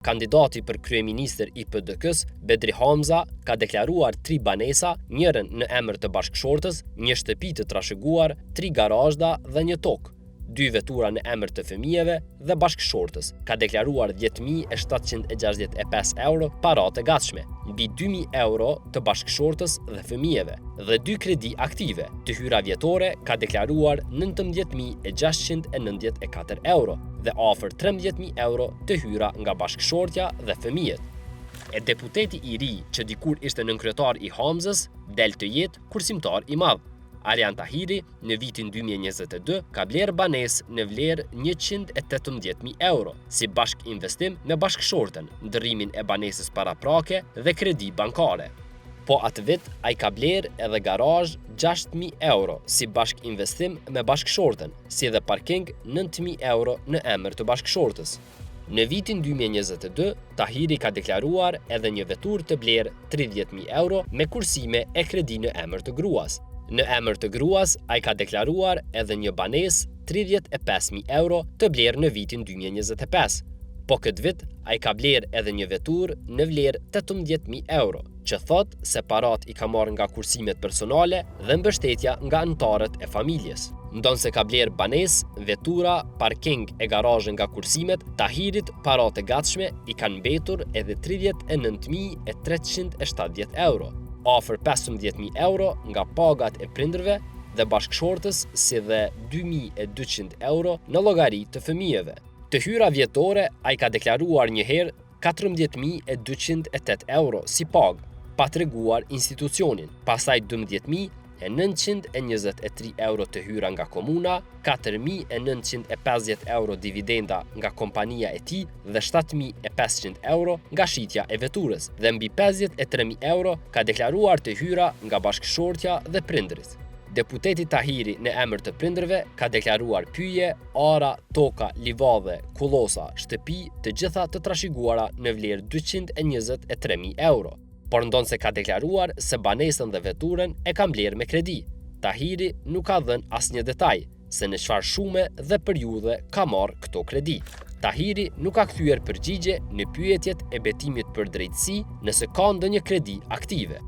Kandidati për kryeministër i PDK-s, Bedri Hamza, ka deklaruar 3 banesa, njërin në emër të bashkëshortës, një shtëpi të trashëguar, 3 garazhda dhe një tokë, 2 vetura në emër të fëmijëve dhe bashkëshortës. Ka deklaruar 10.765 euro para të gatshme, mbi 2.000 euro të bashkëshortës dhe fëmijëve, dhe 2 kredi aktive. Të hyra vjetore ka deklaruar 19.694 euro dhe afër 13.000 euro të hyra nga bashkëshortja dhe fëmijët. E deputeti i ri që dikur ishte nënkryetar i Hamzës, del të jetë kursimtar i madh. Arjan Tahiri në vitin 2022 ka blerë banesë në vlerë 118.000 euro si bashk investim me bashkëshortën, ndërrimin e banesës paraprake dhe kredi bankare. Po atë vit ai ka blerë edhe garazh 6.000 euro si bashk investim me bashkëshortën, si edhe parking 9.000 euro në emër të bashkëshortës. Në vitin 2022, Tahiri ka deklaruar edhe një vetur të blerë 30.000 euro me kursime e kredi në emër të gruas. Në emër të gruas, ai ka deklaruar edhe një banesë 35.000 euro të blerë në vitin 2025. Po këtë vit, ai ka blerë edhe një vetur në vlerë 18.000 euro, që thot se parat i ka marrë nga kursimet personale dhe mbështetja nga anëtarët e familjes. Ndonse ka blerë banesë, vetura, parking e garazhe nga kursimet, Tahirit parat e gatshme i kanë mbetur edhe 39.370 euro. Afër 15.000 euro nga pagat e prindërve dhe bashkëshortës si dhe 2.200 euro në llogari të fëmijëve. Të hyra vjetore ai ka deklaruar një herë 14.208 euro si pagë, pa treguar institucionin, pastaj 12.923 euro të hyra nga komuna, 4.950 euro dividenda nga kompania e tij dhe 7.500 euro nga shitja e veturës dhe mbi 53.000 euro ka deklaruar të hyra nga bashkëshortja dhe prindrit. Deputeti Tahiri në emër të prindërve ka deklaruar pyje, ara, toka, livadhe, kullosa, shtëpi, të gjitha të trashëguara në vlerë 223.000 euro. Por ndonse ka deklaruar se banesën dhe veturën e ka mblerë me kredi. Tahiri nuk ka dhënë asnjë detaj se në çfarë shume dhe periudhe ka marrë këto kredi. Tahiri nuk ka kthyer përgjigje në pyetjet e betimit për drejtësi nëse ka ndonjë kredi aktive.